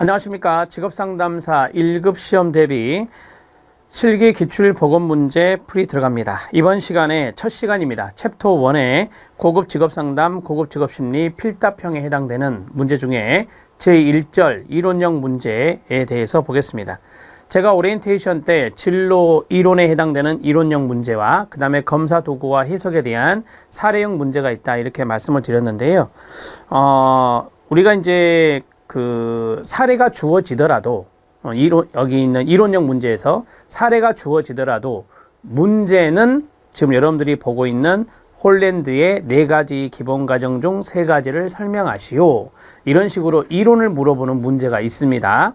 안녕하십니까. 직업상담사 1급 시험 대비 실기 기출보건문제 풀이 들어갑니다. 이번 시간에 첫 시간입니다. 챕터 1의 고급 직업상담, 고급 직업심리 필답형에 해당되는 문제 중에 제1절 이론형 문제에 대해서 보겠습니다. 제가 오리엔테이션 때 진로 이론에 해당되는 이론형 문제와 그 다음에 검사 도구와 해석에 대한 사례형 문제가 있다 이렇게 말씀을 드렸는데요. 우리가 이제 그 사례가 주어지더라도 여기 있는 이론형 문제에서 사례가 주어지더라도 문제는 지금 여러분들이 보고 있는 홀랜드의 4가지 기본 과정 중 3가지를 설명하시오. 이런 식으로 이론을 물어보는 문제가 있습니다.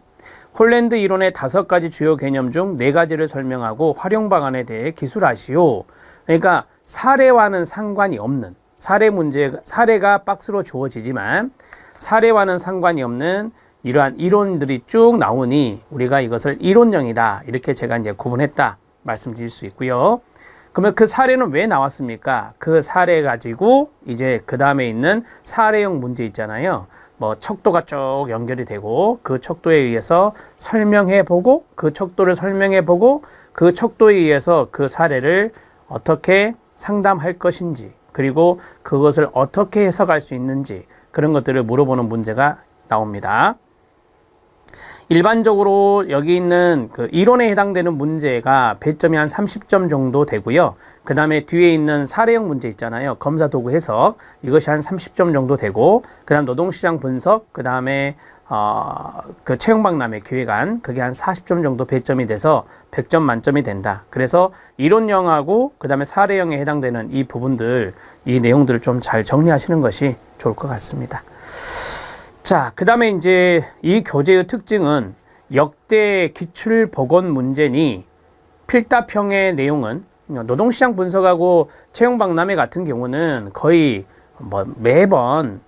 홀랜드 이론의 5가지 주요 개념 중 4가지를 설명하고 활용 방안에 대해 기술하시오. 그러니까 사례와는 상관이 없는 사례가 박스로 주어지지만 사례와는 상관이 없는 이러한 이론들이 쭉 나오니 우리가 이것을 이론형이다 이렇게 제가 이제 구분했다 말씀드릴 수 있고요. 그러면 그 사례는 왜 나왔습니까? 그 사례 가지고 이제 그 다음에 있는 사례형 문제 있잖아요. 뭐 척도가 쭉 연결이 되고 그 척도에 의해서 설명해보고 그 척도를 설명해보고 그 척도에 의해서 그 사례를 어떻게 상담할 것인지 그리고 그것을 어떻게 해석할 수 있는지 그런 것들을 물어보는 문제가 나옵니다. 일반적으로 여기 있는 그 이론에 해당되는 문제가 배점이 한 30점 정도 되고요. 그 다음에 뒤에 있는 사례형 문제 있잖아요. 검사 도구 해석 이것이 한 30점 정도 되고 그 다음 노동시장 분석 그 다음에 그 채용박람회 기획안 그게 한 40점 정도 배점이 돼서 100점 만점이 된다. 그래서 이론형하고 그 다음에 사례형에 해당되는 이 부분들 이 내용들을 좀 잘 정리하시는 것이 좋을 것 같습니다. 자, 그 다음에 이제 이 교재의 특징은 역대 기출보건 문제니 필답형의 내용은 노동시장 분석하고 채용박람회 같은 경우는 거의 매번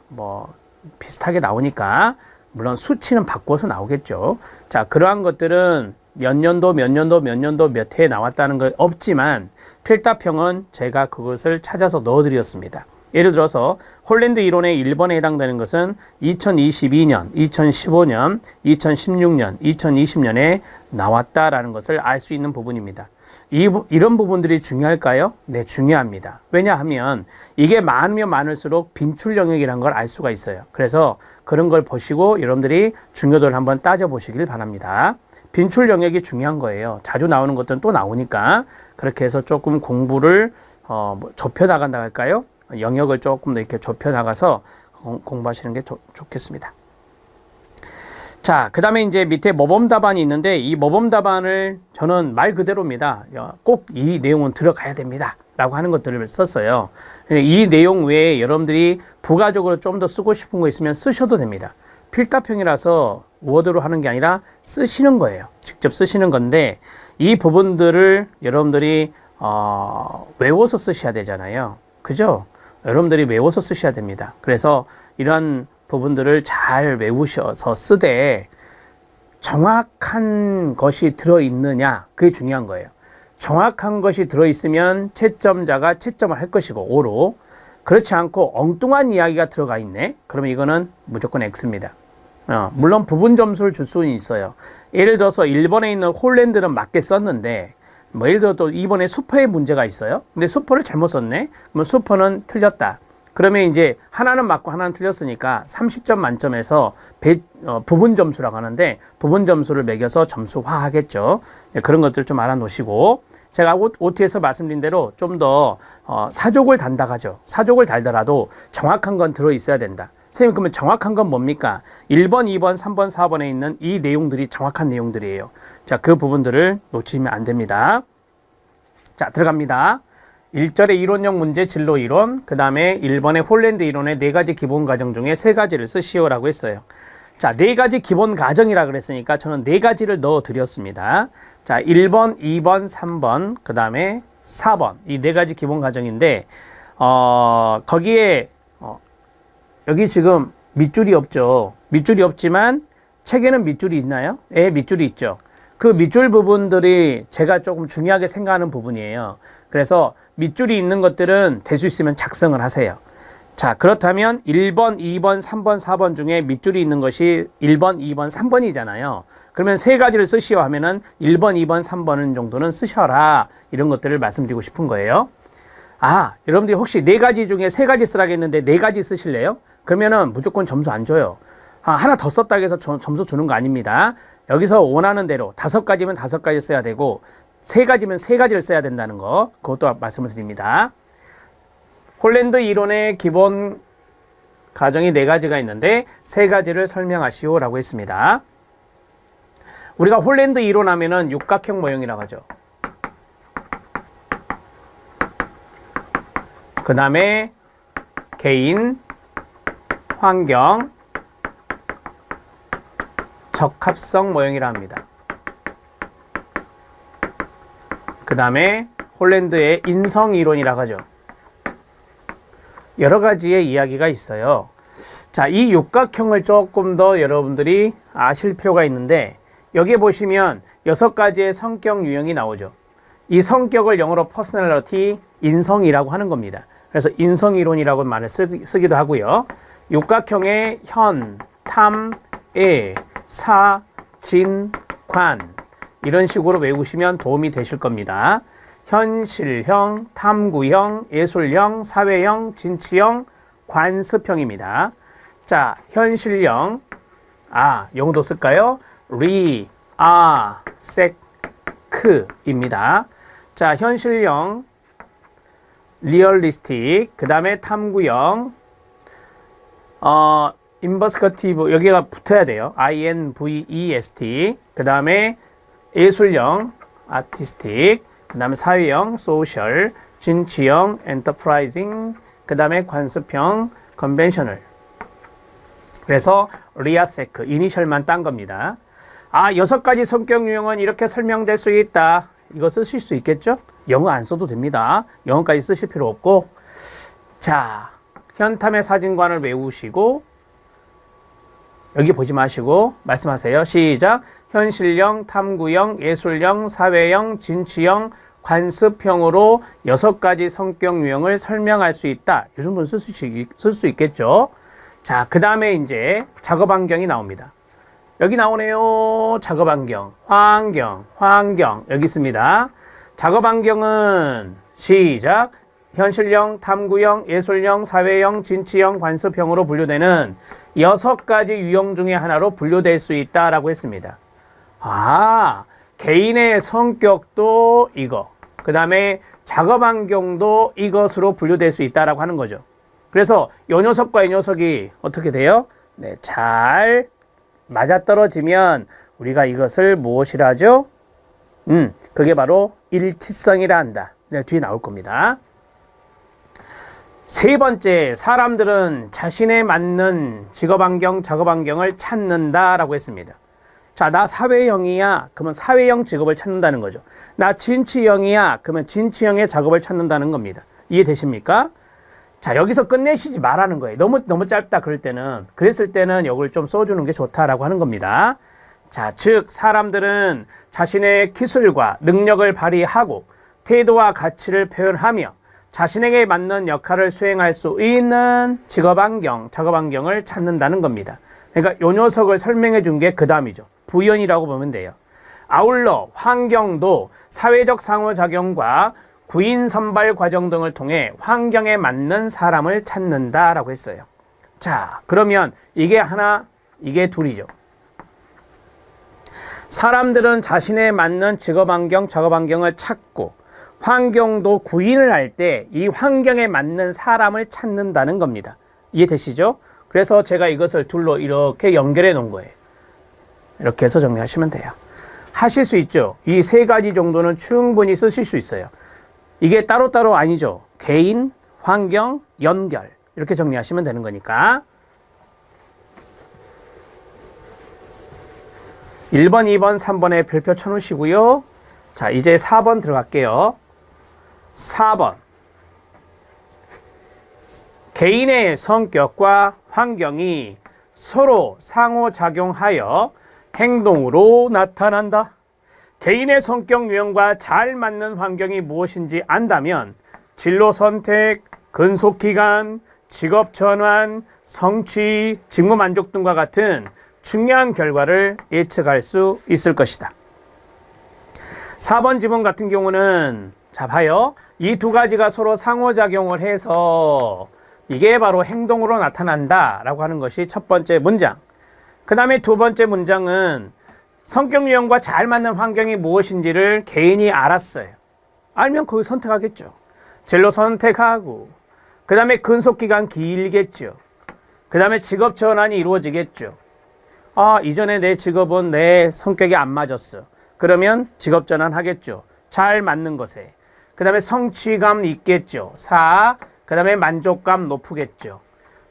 비슷하게 나오니까 물론 수치는 바꿔서 나오겠죠. 자, 그러한 것들은 몇 년도 몇 해에 나왔다는 건 없지만 필답형은 제가 그것을 찾아서 넣어드렸습니다. 예를 들어서 홀랜드 이론의 1번에 해당되는 것은 2022년, 2015년, 2016년, 2020년에 나왔다라는 것을 알 수 있는 부분입니다. 이런 부분들이 중요할까요? 네, 중요합니다. 왜냐하면 이게 많으면 많을수록 빈출 영역이라는 걸 알 수가 있어요. 그래서 그런 걸 보시고 여러분들이 중요도를 한번 따져보시길 바랍니다. 빈출 영역이 중요한 거예요. 자주 나오는 것들은 또 나오니까 그렇게 해서 조금 공부를 좁혀 나간다 할까요? 영역을 조금 더 이렇게 좁혀 나가서 공부하시는 게 좋겠습니다. 자, 그 다음에 이제 밑에 모범 답안이 있는데 이 모범 답안을 저는 말 그대로입니다. 꼭 이 내용은 들어가야 됩니다. 라고 하는 것들을 썼어요. 이 내용 외에 여러분들이 부가적으로 좀 더 쓰고 싶은 거 있으면 쓰셔도 됩니다. 필답형이라서 워드로 하는 게 아니라 쓰시는 거예요. 직접 쓰시는 건데 이 부분들을 여러분들이 외워서 쓰셔야 되잖아요. 그죠? 여러분들이 외워서 쓰셔야 됩니다. 그래서 이러한 부분들을 잘 외우셔서 쓰되 정확한 것이 들어있느냐 그게 중요한 거예요. 정확한 것이 들어있으면 채점자가 채점을 할 것이고 O로 그렇지 않고 엉뚱한 이야기가 들어가 있네 그러면 이거는 무조건 X입니다. 물론 부분 점수를 줄 수는 있어요. 예를 들어서 1번에 있는 홀랜드는 맞게 썼는데 예를 들어 또 2번에 슈퍼에 문제가 있어요. 근데 슈퍼를 잘못 썼네. 그러면 슈퍼는 틀렸다. 그러면 이제 하나는 맞고 하나는 틀렸으니까 30점 만점에서 부분 점수라고 하는데 부분 점수를 매겨서 점수화하겠죠. 그런 것들 좀 알아놓으시고 제가 OT에서 말씀드린 대로 좀 더 사족을 단다하죠. 사족을 달더라도 정확한 건 들어있어야 된다. 선생님 그러면 정확한 건 뭡니까? 1번, 2번, 3번, 4번에 있는 이 내용들이 정확한 내용들이에요. 자, 그 부분들을 놓치면 안 됩니다. 자, 들어갑니다. 1절의 이론형 문제 진로 이론, 그 다음에 1번의 홀랜드 이론의 4가지 기본 과정 중에 3가지를 쓰시오라고 했어요. 자, 4가지 기본 과정이라 그랬으니까 저는 4가지를 넣어 드렸습니다. 자, 1번, 2번, 3번, 그 다음에 4번. 이 4가지 기본 과정인데, 거기에, 여기 지금 밑줄이 없죠. 밑줄이 없지만 책에는 밑줄이 있나요? 예, 밑줄이 있죠. 그 밑줄 부분들이 제가 조금 중요하게 생각하는 부분이에요. 그래서 밑줄이 있는 것들은 될 수 있으면 작성을 하세요. 자, 그렇다면 1번, 2번, 3번, 4번 중에 밑줄이 있는 것이 1번, 2번, 3번이잖아요. 그러면 세 가지를 쓰시오 하면은 1번, 2번, 3번 정도는 쓰셔라. 이런 것들을 말씀드리고 싶은 거예요. 아, 여러분들이 혹시 네 가지 중에 세 가지 쓰라겠는데 네 가지 쓰실래요? 그러면은 무조건 점수 안 줘요. 하나 더 썼다고 해서 점수 주는 거 아닙니다. 여기서 원하는 대로 5가지면 5가지 써야 되고 3가지면 3가지를 써야 된다는 거, 그것도 말씀을 드립니다. 홀랜드 이론의 기본 가정이 4가지가 있는데 3가지를 설명하시오 라고 했습니다. 우리가 홀랜드 이론 하면은 육각형 모형이라고 하죠. 그 다음에 개인, 환경, 적합성 모형이라 합니다. 그 다음에 홀랜드의 인성 이론이라고 하죠. 여러 가지의 이야기가 있어요. 자, 이 육각형을 조금 더 여러분들이 아실 필요가 있는데, 여기에 보시면 6가지의 성격 유형이 나오죠. 이 성격을 영어로 퍼스널리티, 인성이라고 하는 겁니다. 그래서 인성이론이라고 말을 쓰기도 하고요. 육각형의 현, 탐, 애, 사, 진, 관, 이런 식으로 외우시면 도움이 되실 겁니다. 현실형, 탐구형, 예술형, 사회형, 진취형, 관습형입니다. 자, 현실형, 영어도 쓸까요? 리아섹크입니다. 자, 현실형, 리얼리스틱, 그 다음에 탐구형, 인버스커티브, 여기가 붙어야 돼요. invest, 그 다음에 예술형, 아티스틱, 그 다음에 사회형, 소셜, 진취형, 엔터프라이징, 그 다음에 관습형, 컨벤셔널. 그래서 리아세크, 이니셜만 딴 겁니다. 6가지 성격 유형은 이렇게 설명될 수 있다. 이거 쓰실 수 있겠죠? 영어 안 써도 됩니다. 영어까지 쓰실 필요 없고. 자, 현탐의 사진관을 외우시고, 여기 보지 마시고 말씀하세요. 시작. 현실형, 탐구형, 예술형, 사회형, 진취형, 관습형으로 6가지 성격 유형을 설명할 수 있다. 이 정도는 쓸 수 있겠죠. 자, 그 다음에 이제 작업 환경이 나옵니다. 여기 나오네요. 작업 환경, 환경 여기 있습니다. 작업 환경은 시작. 현실형, 탐구형, 예술형, 사회형, 진취형, 관습형으로 분류되는 6가지 유형 중에 하나로 분류될 수 있다라고 했습니다. 개인의 성격도 이거, 그 다음에 작업 환경도 이것으로 분류될 수 있다라고 하는 거죠. 그래서 이 녀석과 이 녀석이 어떻게 돼요? 네, 잘 맞아떨어지면 우리가 이것을 무엇이라 하죠? 그게 바로 일치성이라 한다. 네, 뒤에 나올 겁니다. 3번째, 사람들은 자신에 맞는 직업환경, 작업환경을 찾는다라고 했습니다. 자, 나 사회형이야. 그러면 사회형 직업을 찾는다는 거죠. 나 진취형이야. 그러면 진취형의 작업을 찾는다는 겁니다. 이해되십니까? 자, 여기서 끝내시지 말라는 거예요. 너무 짧다 그럴 때는. 그랬을 때는 이걸 좀 써주는 게 좋다라고 하는 겁니다. 자, 즉 사람들은 자신의 기술과 능력을 발휘하고 태도와 가치를 표현하며 자신에게 맞는 역할을 수행할 수 있는 직업환경, 작업환경을 찾는다는 겁니다. 그러니까 요 녀석을 설명해 준 게 그 다음이죠. 부연이라고 보면 돼요. 아울러 환경도 사회적 상호작용과 구인 선발 과정 등을 통해 환경에 맞는 사람을 찾는다라고 했어요. 자, 그러면 이게 하나, 이게 둘이죠. 사람들은 자신에 맞는 직업환경, 작업환경을 찾고 환경도 구인을 할 때 이 환경에 맞는 사람을 찾는다는 겁니다. 이해되시죠? 그래서 제가 이것을 둘로 이렇게 연결해 놓은 거예요. 이렇게 해서 정리하시면 돼요. 하실 수 있죠? 이 3가지 정도는 충분히 쓰실 수 있어요. 이게 따로따로 아니죠. 개인, 환경, 연결 이렇게 정리하시면 되는 거니까. 1번, 2번, 3번에 별표 쳐놓으시고요. 자, 이제 4번 들어갈게요. 4번. 개인의 성격과 환경이 서로 상호작용하여 행동으로 나타난다. 개인의 성격 유형과 잘 맞는 환경이 무엇인지 안다면 진로 선택, 근속 기간, 직업 전환, 성취, 직무 만족 등과 같은 중요한 결과를 예측할 수 있을 것이다. 4번 지문 같은 경우는 자 봐요. 이 두 가지가 서로 상호작용을 해서 이게 바로 행동으로 나타난다 라고 하는 것이 첫 번째 문장. 그 다음에 두 번째 문장은 성격 유형과 잘 맞는 환경이 무엇인지를 개인이 알았어요. 알면 그걸 선택하겠죠. 진로 선택하고 그 다음에 근속기간 길겠죠. 그 다음에 직업 전환이 이루어지겠죠. 아, 이전에 내 직업은 내 성격이 안 맞았어. 그러면 직업 전환하겠죠. 잘 맞는 것에. 그 다음에 성취감 있겠죠. 4. 그 다음에 만족감 높겠죠.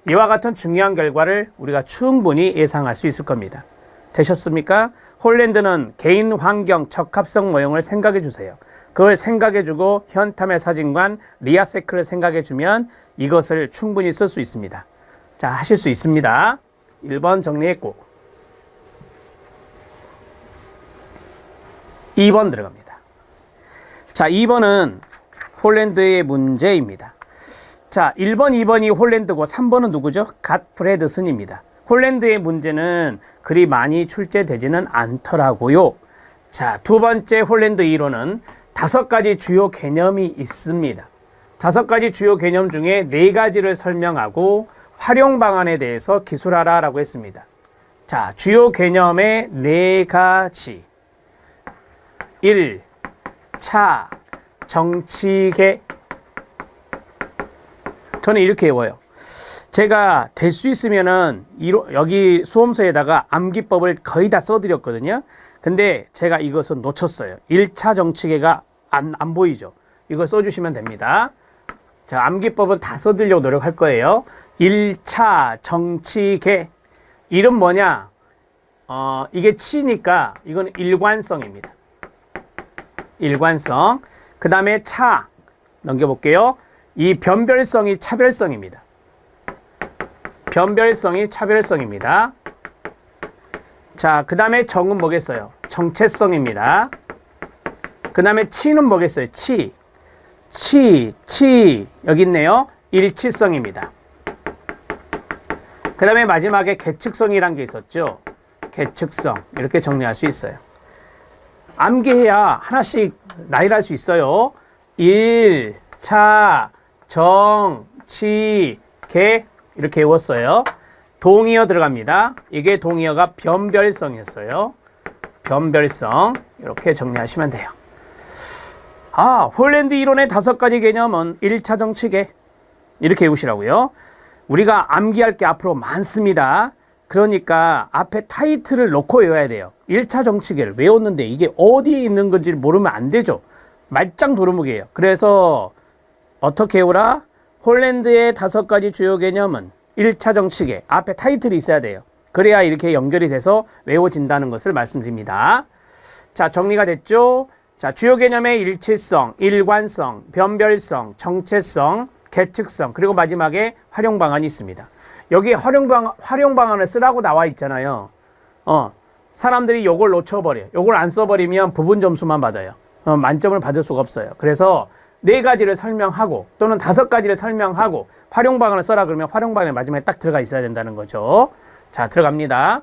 이와 같은 중요한 결과를 우리가 충분히 예상할 수 있을 겁니다. 되셨습니까? 홀랜드는 개인 환경 적합성 모형을 생각해 주세요. 그걸 생각해 주고 현탐의 사진관 리아세크를 생각해 주면 이것을 충분히 쓸 수 있습니다. 자, 하실 수 있습니다. 1번 정리했고 2번 들어갑니다. 자, 2번은 홀랜드의 문제입니다. 자, 1번, 2번이 홀랜드고 3번은 누구죠? 갓프레드슨입니다. 홀랜드의 문제는 그리 많이 출제되지는 않더라고요. 자, 두 번째 홀랜드 이론은 5가지 주요 개념이 있습니다. 5가지 주요 개념 중에 4가지를 설명하고 활용 방안에 대해서 기술하라 라고 했습니다. 자, 주요 개념의 4가지. 1. 차, 정치계. 저는 이렇게 외워요. 제가 될 수 있으면은 여기 수험서에다가 암기법을 거의 다 써드렸거든요. 근데 제가 이것은 놓쳤어요. 1차 정치계가 안 보이죠. 이걸 써주시면 됩니다. 자, 암기법은 다 써드리려고 노력할 거예요. 1차 정치계. 이름 뭐냐? 이게 치니까 이건 일관성입니다. 일관성. 그 다음에 차. 넘겨볼게요. 이 변별성이 차별성입니다. 변별성이 차별성입니다. 자, 그 다음에 정은 뭐겠어요? 정체성입니다. 그 다음에 치는 뭐겠어요? 치. 여기 있네요. 일치성입니다. 그 다음에 마지막에 계측성이란 게 있었죠. 계측성. 이렇게 정리할 수 있어요. 암기해야 하나씩 나열할 수 있어요. 1, 차, 정, 치, 계. 이렇게 외웠어요. 동의어 들어갑니다. 이게 동의어가 변별성이었어요. 변별성. 이렇게 정리하시면 돼요. 아, 홀랜드 이론의 5가지 개념은 1차 정치계. 이렇게 외우시라고요. 우리가 암기할 게 앞으로 많습니다. 그러니까 앞에 타이틀을 놓고 외워야 돼요. 1차 정치계를 외웠는데 이게 어디에 있는 건지를 모르면 안 되죠. 말짱 도루묵이에요. 그래서 어떻게 외우라? 홀랜드의 5가지 주요 개념은 1차 정치계. 앞에 타이틀이 있어야 돼요. 그래야 이렇게 연결이 돼서 외워진다는 것을 말씀드립니다. 자, 정리가 됐죠? 자, 주요 개념의 일치성, 일관성, 변별성, 정체성, 계측성, 그리고 마지막에 활용 방안이 있습니다. 여기 활용 방안을 쓰라고 나와 있잖아요. 사람들이 요걸 놓쳐버려요. 요걸 안 써버리면 부분 점수만 받아요. 만점을 받을 수가 없어요. 그래서 4가지를 설명하고 또는 5가지를 설명하고 활용 방안을 써라 그러면 활용 방안의 마지막에 딱 들어가 있어야 된다는 거죠. 자, 들어갑니다.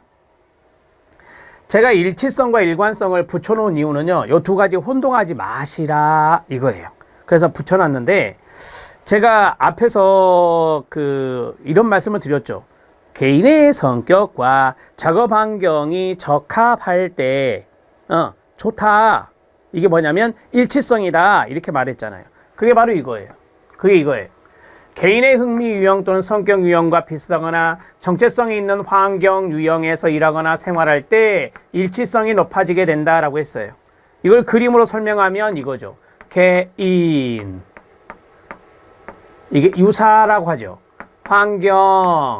제가 일치성과 일관성을 붙여놓은 이유는요. 요 2가지 혼동하지 마시라 이거예요. 그래서 붙여놨는데 제가 앞에서 이런 말씀을 드렸죠. 개인의 성격과 작업 환경이 적합할 때 좋다. 이게 뭐냐면 일치성이다. 이렇게 말했잖아요. 그게 바로 이거예요. 그게 이거예요. 개인의 흥미 유형 또는 성격 유형과 비슷하거나 정체성이 있는 환경 유형에서 일하거나 생활할 때 일치성이 높아지게 된다라고 했어요. 이걸 그림으로 설명하면 이거죠. 개인. 이게 유사라고 하죠. 환경.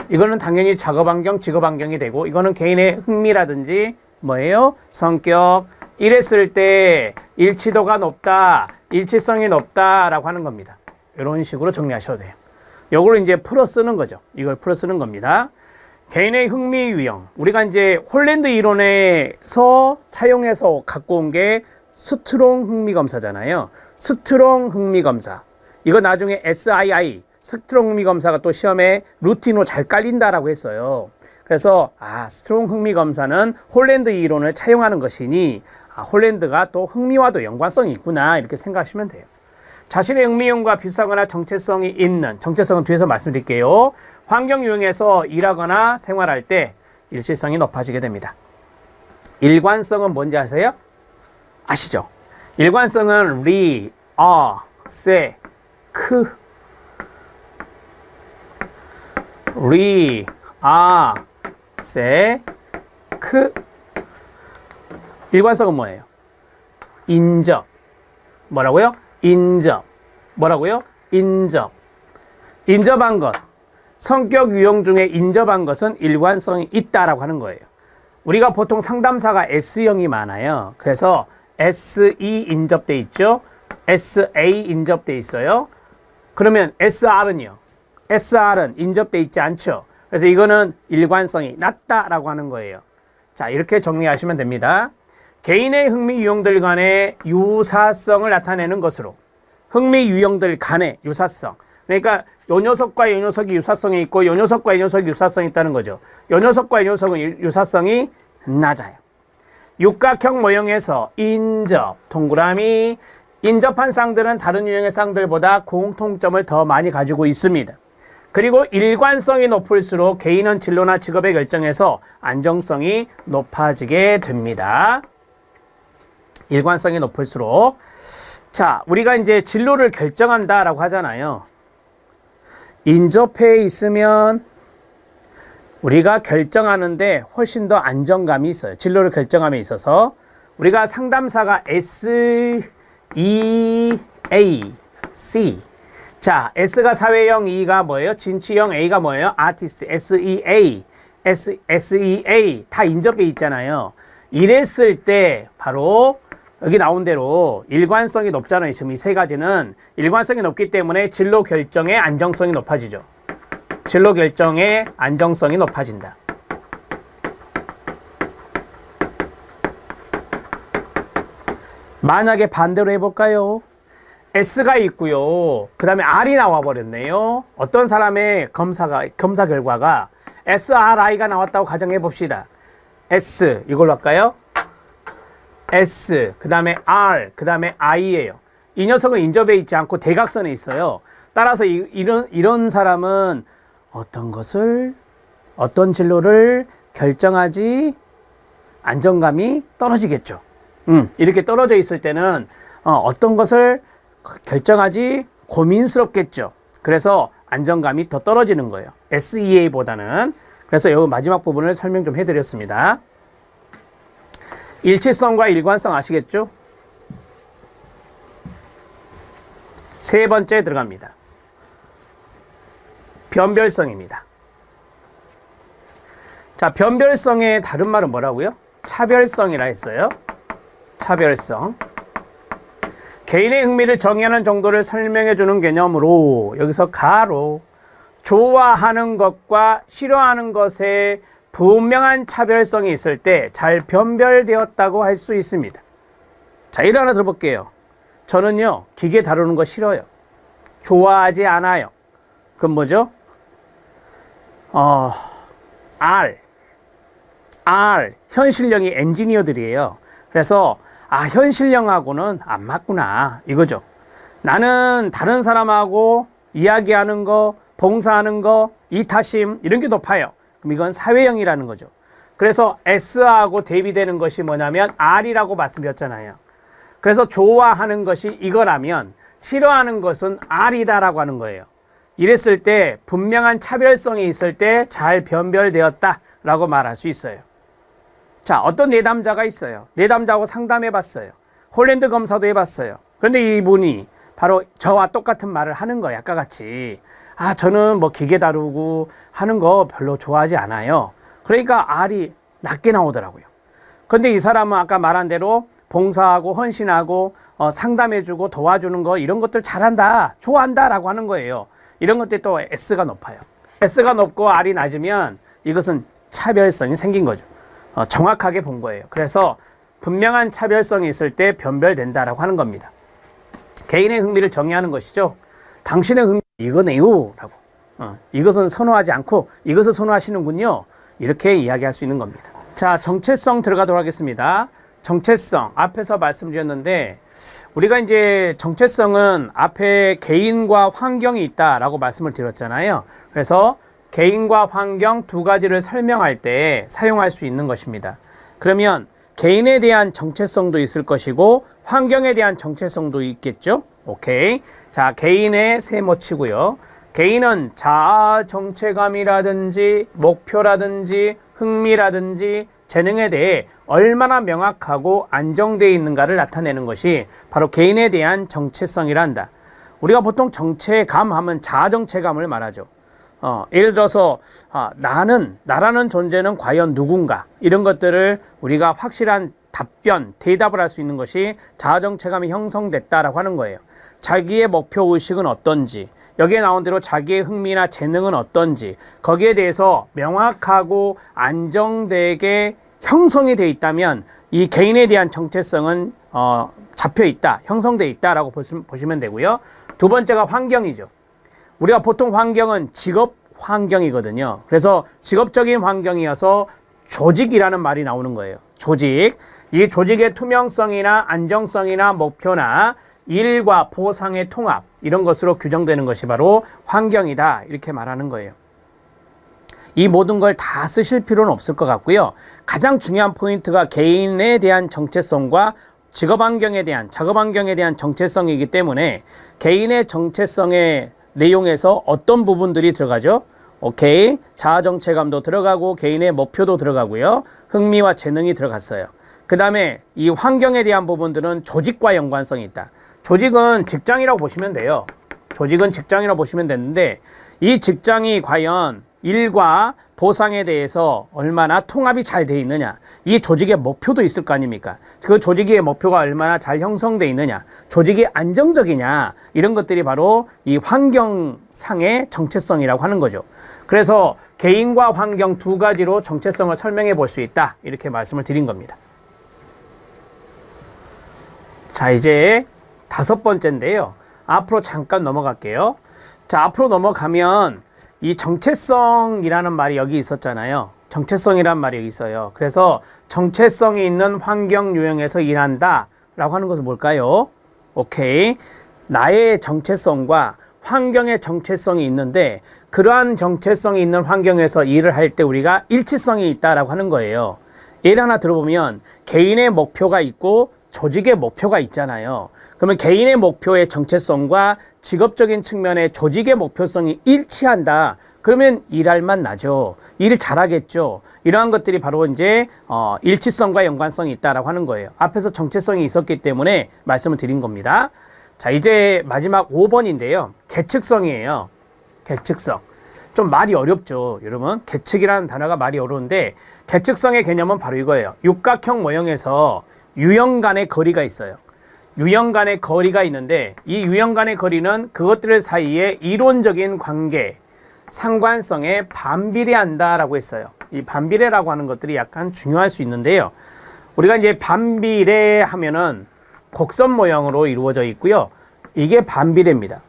이거는 당연히 작업 환경, 직업 환경이 되고 이거는 개인의 흥미라든지 뭐예요? 성격. 이랬을 때 일치도가 높다, 일치성이 높다라고 하는 겁니다. 이런 식으로 정리하셔도 돼요. 이걸 이제 풀어 쓰는 거죠. 이걸 풀어 쓰는 겁니다. 개인의 흥미 유형. 우리가 이제 홀랜드 이론에서 차용해서 갖고 온 게 스트롱 흥미 검사잖아요. 스트롱 흥미 검사. 이거 나중에 SII, 스트롱 흥미 검사가 또 시험에 루틴으로 잘 깔린다라고 했어요. 그래서 스트롱 흥미 검사는 홀랜드 이론을 차용하는 것이니 홀랜드가 또 흥미와도 연관성이 있구나 이렇게 생각하시면 돼요. 자신의 흥미형과 비슷하거나 정체성이 있는, 정체성은 뒤에서 말씀드릴게요. 환경 유형에서 일하거나 생활할 때 일치성이 높아지게 됩니다. 일관성은 뭔지 아세요? 아시죠? 일관성은 리, 세, 크, 리, 세, 크. 일관성은 뭐예요? 인접. 뭐라고요? 인접. 뭐라고요? 인접. 인접한 것. 성격 유형 중에 인접한 것은 일관성이 있다라고 하는 거예요. 우리가 보통 상담사가 S형이 많아요. 그래서 SE 인접돼 있죠. SA 인접돼 있어요. 그러면 SR은요? SR은 인접돼 있지 않죠. 그래서 이거는 일관성이 낮다라고 하는 거예요. 자, 이렇게 정리하시면 됩니다. 개인의 흥미 유형들 간의 유사성을 나타내는 것으로 흥미 유형들 간의 유사성. 그러니까 요 녀석과 요 녀석이 유사성이 있고 요 녀석과 요 녀석이 유사성이 있다는 거죠. 요 녀석과 요 녀석은 유사성이 낮아요. 육각형 모형에서 인접, 동그라미, 인접한 쌍들은 다른 유형의 쌍들보다 공통점을 더 많이 가지고 있습니다. 그리고 일관성이 높을수록 개인은 진로나 직업의 결정에서 안정성이 높아지게 됩니다. 일관성이 높을수록. 자, 우리가 이제 진로를 결정한다라고 하잖아요. 인접해 있으면 우리가 결정하는데 훨씬 더 안정감이 있어요. 진로를 결정함에 있어서. 우리가 상담사가 S, E, A, C. 자, S가 사회형, E가 뭐예요? 진취형, A가 뭐예요? 아티스트, SEA, SEA 다 인접해 있잖아요. 이랬을 때 바로 여기 나온 대로 일관성이 높잖아요. 지금 이 세 가지는 일관성이 높기 때문에 진로 결정의 안정성이 높아지죠. 진로 결정의 안정성이 높아진다. 만약에 반대로 해볼까요? S가 있고요. 그 다음에 R이 나와버렸네요. 어떤 사람의 검사 결과가 SRI가 나왔다고 가정해 봅시다. S 이걸로 할까요? S 그 다음에 R 그 다음에 I예요. 이 녀석은 인접해 있지 않고 대각선에 있어요. 따라서 이런 사람은 어떤 진로를 결정하지 안정감이 떨어지겠죠. 이렇게 떨어져 있을 때는 어떤 것을 결정하지 고민스럽겠죠. 그래서 안정감이 더 떨어지는 거예요. SEA보다는. 그래서 여기 마지막 부분을 설명 좀 해드렸습니다. 일치성과 일관성 아시겠죠? 세 번째 들어갑니다. 변별성입니다. 자, 변별성의 다른 말은 뭐라고요? 차별성이라 했어요. 차별성. 개인의 흥미를 정의하는 정도를 설명해 주는 개념으로 여기서 가로 좋아하는 것과 싫어하는 것에 분명한 차별성이 있을 때 잘 변별되었다고 할 수 있습니다. 자, 예를 하나 들어볼게요. 저는요, 기계 다루는 거 싫어요. 좋아하지 않아요. 그건 뭐죠? 현실형이 엔지니어들이에요. 그래서 현실형하고는 안 맞구나 이거죠. 나는 다른 사람하고 이야기하는 거, 봉사하는 거, 이타심 이런 게 높아요. 그럼 이건 사회형이라는 거죠. 그래서 S하고 대비되는 것이 뭐냐면 R이라고 말씀드렸잖아요. 그래서 좋아하는 것이 이거라면 싫어하는 것은 R이다라고 하는 거예요. 이랬을 때 분명한 차별성이 있을 때 잘 변별되었다라고 말할 수 있어요. 자, 어떤 내담자가 있어요. 내담자하고 상담해 봤어요. 홀랜드 검사도 해봤어요. 그런데 이분이 바로 저와 똑같은 말을 하는 거예요. 아까 같이. 저는 뭐 기계 다루고 하는 거 별로 좋아하지 않아요. 그러니까 R이 낮게 나오더라고요. 그런데 이 사람은 아까 말한 대로 봉사하고 헌신하고 상담해주고 도와주는 거 이런 것들 잘한다, 좋아한다 라고 하는 거예요. 이런 것들 또 S가 높아요. S가 높고 R이 낮으면 이것은 차별성이 생긴 거죠. 정확하게 본 거예요. 그래서 분명한 차별성이 있을 때 변별된다라고 하는 겁니다. 개인의 흥미를 정의하는 것이죠. 당신의 흥미 이거네요 라고 이것은 선호하지 않고 이것을 선호하시는군요. 이렇게 이야기할 수 있는 겁니다. 자, 정체성 들어가도록 하겠습니다. 정체성 앞에서 말씀드렸는데 우리가 이제 정체성은 앞에 개인과 환경이 있다라고 말씀을 드렸잖아요. 그래서 개인과 환경 두 가지를 설명할 때 사용할 수 있는 것입니다. 그러면 개인에 대한 정체성도 있을 것이고 환경에 대한 정체성도 있겠죠. 오케이. 자, 개인의 세모 치고요. 개인은 자아 정체감이라든지 목표라든지 흥미라든지 재능에 대해 얼마나 명확하고 안정되어 있는가를 나타내는 것이 바로 개인에 대한 정체성이라 한다. 우리가 보통 정체감 하면 자아 정체감을 말하죠. 예를 들어서 나라는 존재는 과연 누군가, 이런 것들을 우리가 확실한 답변, 대답을 할 수 있는 것이 자아 정체감이 형성됐다라고 하는 거예요. 자기의 목표 의식은 어떤지, 여기에 나온 대로 자기의 흥미나 재능은 어떤지, 거기에 대해서 명확하고 안정되게 형성이 되어 있다면 이 개인에 대한 정체성은 잡혀 있다, 형성되어 있다라고 보시면 되고요. 두 번째가 환경이죠. 우리가 보통 환경은 직업 환경이거든요. 그래서 직업적인 환경이어서 조직이라는 말이 나오는 거예요. 조직. 이 조직의 투명성이나 안정성이나 목표나 일과 보상의 통합, 이런 것으로 규정되는 것이 바로 환경이다, 이렇게 말하는 거예요. 이 모든 걸 다 쓰실 필요는 없을 것 같고요. 가장 중요한 포인트가 개인에 대한 정체성과 직업 환경에 대한, 작업 환경에 대한 정체성이기 때문에 개인의 정체성의 내용에서 어떤 부분들이 들어가죠? 오케이. 자아 정체감도 들어가고 개인의 목표도 들어가고요. 흥미와 재능이 들어갔어요. 그 다음에 이 환경에 대한 부분들은 조직과 연관성이 있다. 조직은 직장이라고 보시면 돼요. 조직은 직장이라고 보시면 되는데 이 직장이 과연 일과 보상에 대해서 얼마나 통합이 잘 돼 있느냐, 이 조직의 목표도 있을 거 아닙니까? 그 조직의 목표가 얼마나 잘 형성돼 있느냐, 조직이 안정적이냐, 이런 것들이 바로 이 환경상의 정체성이라고 하는 거죠. 그래서 개인과 환경 두 가지로 정체성을 설명해 볼 수 있다, 이렇게 말씀을 드린 겁니다. 자, 이제 다섯 번째인데요. 앞으로 잠깐 넘어갈게요. 자, 앞으로 넘어가면 이 정체성이라는 말이 여기 있었잖아요. 정체성이란 말이 여기 있어요. 그래서 정체성이 있는 환경 유형에서 일한다 라고 하는 것은 뭘까요? 오케이. 나의 정체성과 환경의 정체성이 있는데 그러한 정체성이 있는 환경에서 일을 할 때 우리가 일치성이 있다라고 하는 거예요. 예를 하나 들어보면 개인의 목표가 있고 조직의 목표가 있잖아요. 그러면 개인의 목표의 정체성과 직업적인 측면의 조직의 목표성이 일치한다. 그러면 일할 만 나죠. 일 잘하겠죠. 이러한 것들이 바로 이제 일치성과 연관성이 있다라고 하는 거예요. 앞에서 정체성이 있었기 때문에 말씀을 드린 겁니다. 자, 이제 마지막 5번인데요. 계측성이에요. 계측성. 좀 말이 어렵죠, 여러분. 계측이라는 단어가 말이 어려운데 계측성의 개념은 바로 이거예요. 육각형 모형에서 유형 간의 거리가 있어요. 유형 간의 거리가 있는데 이 유형 간의 거리는 그것들 사이에 이론적인 관계, 상관성에 반비례한다라고 했어요. 이 반비례라고 하는 것들이 약간 중요할 수 있는데요. 우리가 이제 반비례 하면은 곡선 모형으로 이루어져 있고요. 이게 반비례입니다.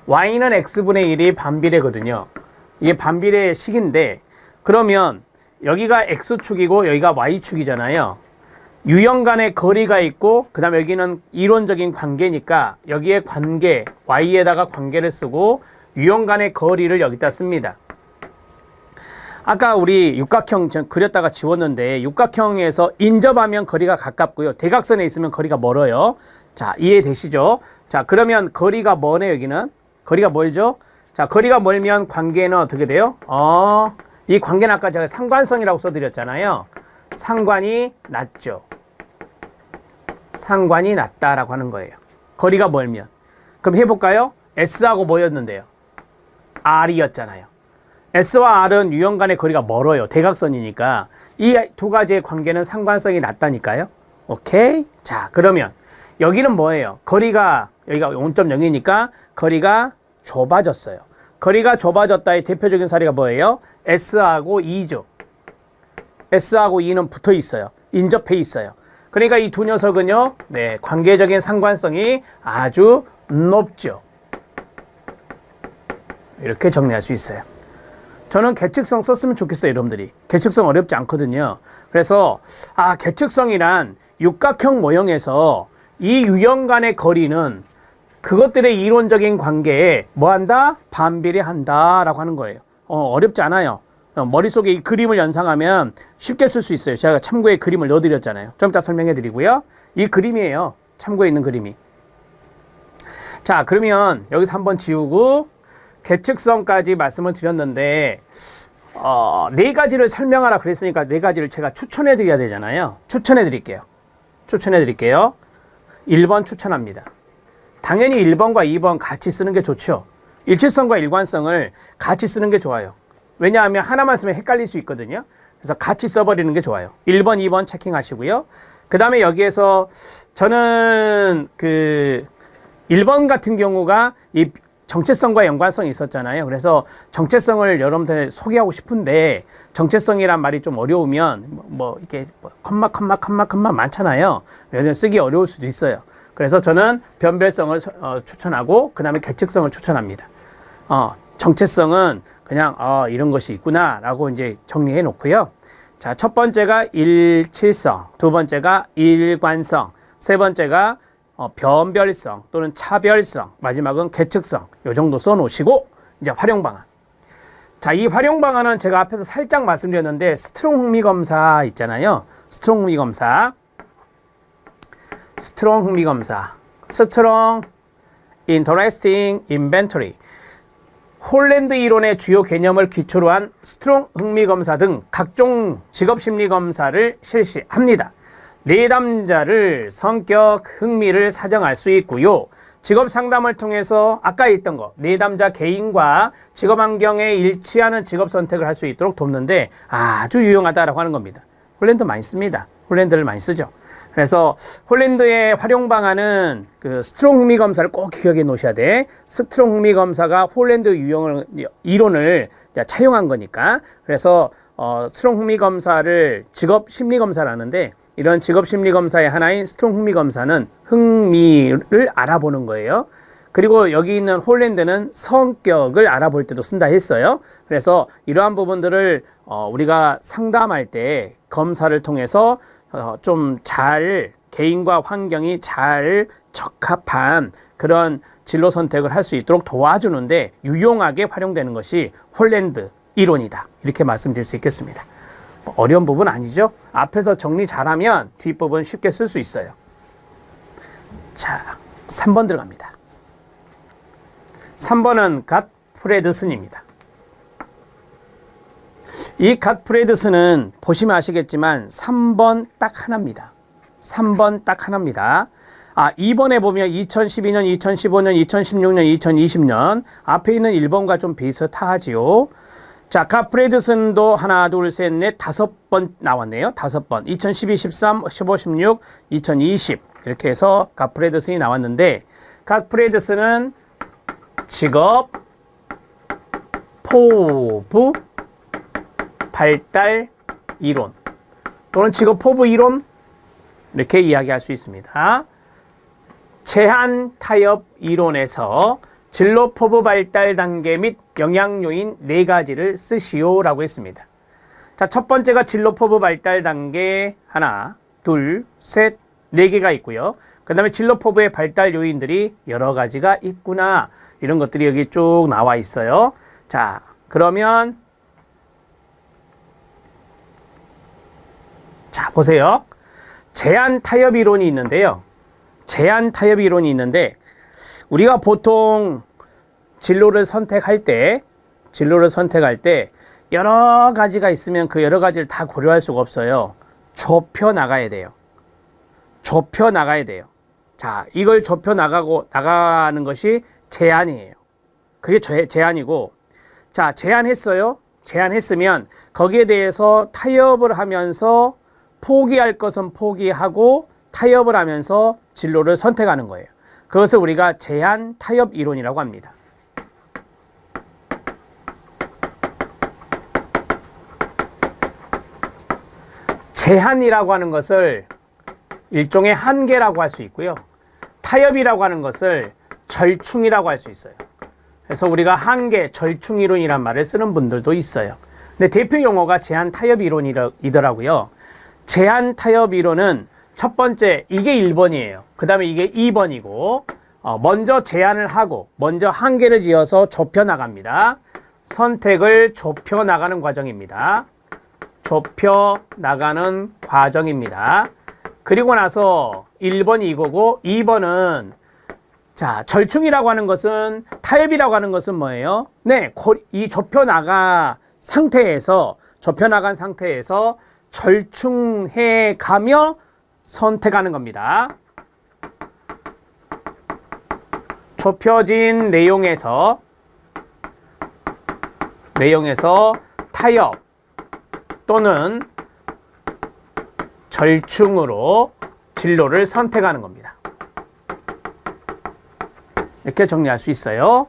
y는 x분의 1이 반비례거든요. 이게 반비례 식인데 그러면 여기가 x축이고 여기가 y축이잖아요. 유형 간의 거리가 있고 그 다음에 여기는 이론적인 관계니까 여기에 관계, y에다가 관계를 쓰고 유형 간의 거리를 여기다 씁니다. 아까 우리 육각형 그렸다가 지웠는데 육각형에서 인접하면 거리가 가깝고요. 대각선에 있으면 거리가 멀어요. 자, 이해되시죠? 자, 그러면 거리가 뭐네, 여기는? 거리가 멀죠? 자, 거리가 멀면 관계는 어떻게 돼요? 이 관계는 아까 제가 상관성이라고 써드렸잖아요. 상관이 낮죠. 상관이 낮다라고 하는 거예요. 거리가 멀면. 그럼 해볼까요? S하고 뭐였는데요? R이었잖아요. S와 R은 유형 간의 거리가 멀어요. 대각선이니까. 이 두 가지의 관계는 상관성이 낮다니까요. 오케이? 자, 그러면 여기는 뭐예요? 거리가, 여기가 0.0이니까 거리가 좁아졌어요. 거리가 좁아졌다의 대표적인 사례가 뭐예요? S하고 E죠. S하고 E는 붙어 있어요. 인접해 있어요. 그러니까 이 두 녀석은요, 네, 관계적인 상관성이 아주 높죠. 이렇게 정리할 수 있어요. 저는 계측성 썼으면 좋겠어요, 여러분들이. 계측성 어렵지 않거든요. 그래서 계측성이란 육각형 모형에서 이 유형 간의 거리는 그것들의 이론적인 관계에 뭐한다? 반비례한다 라고 하는 거예요. 어렵지 않아요. 머릿속에 이 그림을 연상하면 쉽게 쓸 수 있어요. 제가 참고의 그림을 넣어드렸잖아요. 좀 이따 설명해 드리고요. 이 그림이에요. 참고에 있는 그림이. 자, 그러면 여기서 한번 지우고 계측성까지 말씀을 드렸는데 네 가지를 설명하라 그랬으니까 네 가지를 제가 추천해 드려야 되잖아요. 추천해 드릴게요. 1번 추천합니다. 당연히 1번과 2번 같이 쓰는 게 좋죠. 일치성과 일관성을 같이 쓰는 게 좋아요. 왜냐하면 하나만 쓰면 헷갈릴 수 있거든요. 그래서 같이 써버리는 게 좋아요. 1번, 2번 체킹하시고요. 그 다음에 여기에서 저는 1번 같은 경우가 이 정체성과 연관성이 있었잖아요. 그래서 정체성을 여러분들 소개하고 싶은데 정체성이란 말이 좀 어려우면 이렇게 컴마 많잖아요. 그래서 쓰기 어려울 수도 있어요. 그래서 저는 변별성을 추천하고 그 다음에 계측성을 추천합니다. 정체성은 그냥 이런 것이 있구나 라고 이제 정리해 놓고요. 자, 첫 번째가 일치성, 두 번째가 일관성, 세 번째가 변별성 또는 차별성, 마지막은 계측성. 요 정도 써 놓으시고 이제 활용 방안. 자, 이 활용 방안은 제가 앞에서 살짝 말씀드렸는데 스트롱 흥미 검사 있잖아요. 스트롱 흥미 검사. 스트롱 인터레스팅 인벤토리. 홀랜드 이론의 주요 개념을 기초로 한 스트롱 흥미 검사 등 각종 직업 심리 검사를 실시합니다. 내담자를 성격, 흥미를 사정할 수 있고요. 직업 상담을 통해서 아까 있던 거 내담자 개인과 직업 환경에 일치하는 직업 선택을 할 수 있도록 돕는데 아주 유용하다라고 하는 겁니다. 홀랜드 많이 씁니다. 홀랜드를 많이 쓰죠. 그래서 홀랜드의 활용 방안은 스트롱 흥미 검사를 꼭 기억해 놓으셔야 돼. 스트롱 흥미 검사가 홀랜드 이론을 차용한 거니까. 그래서 스트롱 흥미 검사를 직업 심리 검사를 하는데 이런 직업 심리 검사의 하나인 스트롱 흥미 검사는 흥미를 알아보는 거예요. 그리고 여기 있는 홀랜드는 성격을 알아볼 때도 쓴다 했어요. 그래서 이러한 부분들을 우리가 상담할 때 검사를 통해서 좀 잘 개인과 환경이 잘 적합한 그런 진로 선택을 할 수 있도록 도와주는데 유용하게 활용되는 것이 홀랜드 이론이다. 이렇게 말씀드릴 수 있겠습니다. 어려운 부분 아니죠? 앞에서 정리 잘하면 뒷부분 쉽게 쓸 수 있어요. 자, 3번 들어갑니다. 3번은 갓프레드슨입니다. 이 갓프레드슨은 보시면 아시겠지만 3번 딱 하나입니다. 3번 딱 하나입니다. 2번에 보면 2012년, 2015년, 2016년, 2020년 앞에 있는 1번과 좀 비슷하지요. 자, 갓프레드슨도 하나, 둘, 셋, 넷, 5번 나왔네요. 5번. 2012, 13, 15, 16, 2020 이렇게 해서 갓프레드슨이 나왔는데 갓프레드슨은 직업, 포부, 발달, 이론 또는 직업 포부 이론 이렇게 이야기할 수 있습니다. 제한 타협 이론에서 진로 포부 발달 단계 및 영향 요인 4가지를 쓰시오 라고 했습니다. 자, 첫 번째가 진로 포부 발달 단계 하나, 둘, 셋, 4개가 있고요. 그 다음에 진로 포부의 발달 요인들이 여러 가지가 있구나. 이런 것들이 여기 쭉 나와 있어요. 자, 그러면 자, 보세요. 제한 타협 이론이 있는데요. 제한 타협 이론이 있는데 우리가 보통 진로를 선택할 때 여러 가지가 있으면 그 여러 가지를 다 고려할 수가 없어요. 좁혀 나가야 돼요. 자, 이걸 좁혀 나가는 것이 제한이에요. 그게 제한이고, 자, 제한했어요. 제한했으면 거기에 대해서 타협을 하면서 포기할 것은 포기하고 타협을 하면서 진로를 선택하는 거예요. 그것을 우리가 제한 타협 이론이라고 합니다. 제한이라고 하는 것을 일종의 한계라고 할 수 있고요. 타협이라고 하는 것을 절충이라고 할 수 있어요. 그래서 우리가 한계 절충 이론이란 말을 쓰는 분들도 있어요. 근데 대표 용어가 제한 타협 이론이더라고요. 제한 타협 이론은 첫 번째 이게 1번이에요. 그 다음에 이게 2번이고 먼저 제한을 하고 먼저 한계를 지어서 좁혀 나갑니다. 선택을 좁혀 나가는 과정입니다. 좁혀 나가는 과정입니다. 그리고 나서 1번이 이거고 2번은 자, 절충이라고 하는 것은 타협이라고 하는 것은 뭐예요? 네, 이 좁혀 나간 상태에서 절충해 가며 선택하는 겁니다. 좁혀진 내용에서 타협 또는 절충으로 진로를 선택하는 겁니다. 이렇게 정리할 수 있어요.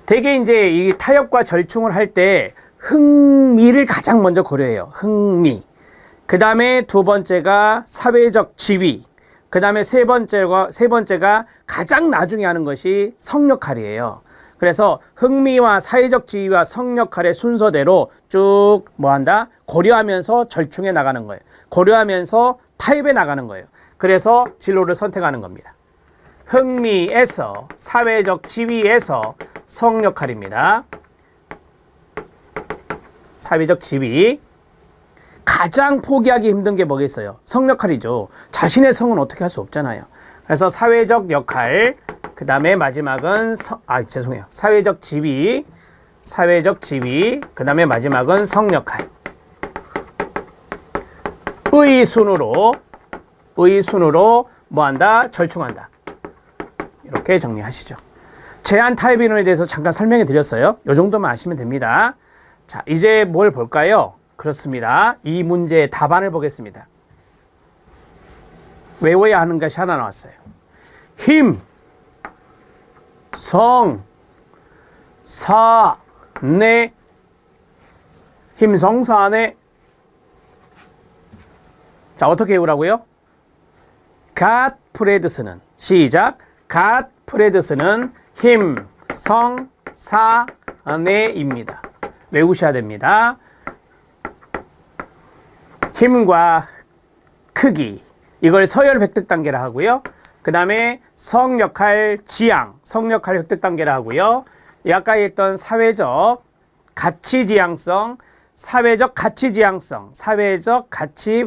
대개 이제 이 타협과 절충을 할 때 흥미를 가장 먼저 고려해요. 흥미. 그 다음에 두 번째가 사회적 지위. 그 다음에 세 번째가 가장 나중에 하는 것이 성역할이에요. 그래서 흥미와 사회적 지위와 성역할의 순서대로 쭉 뭐한다? 고려하면서 절충해 나가는 거예요. 고려하면서 타협해 나가는 거예요. 그래서 진로를 선택하는 겁니다. 흥미에서 사회적 지위에서 성역할입니다. 사회적 지위. 가장 포기하기 힘든 게 뭐겠어요? 성역할이죠. 자신의 성은 어떻게 할 수 없잖아요. 그래서 사회적 역할, 그 다음에 마지막은 사회적 지위, 그 다음에 마지막은 성역할. 의순으로 뭐한다? 절충한다. 이렇게 정리하시죠. 제한 타협 이론에 대해서 잠깐 설명해 드렸어요. 이 정도만 아시면 됩니다. 자, 이제 뭘 볼까요? 그렇습니다. 이 문제의 답안을 보겠습니다. 외워야 하는 것이 하나 나왔어요. 힘, 성, 사, 내. 힘성사내. 자, 어떻게 외우라고요? 갓프레드스는 시작. 갓프레드스는 힘, 성, 사, 내입니다. 외우셔야 됩니다. 힘과 크기, 이걸 서열 획득 단계라 하고요. 그 다음에 성역할 지향, 성역할 획득 단계라 하고요. 아까 했던 사회적 가치 지향성, 사회적 가치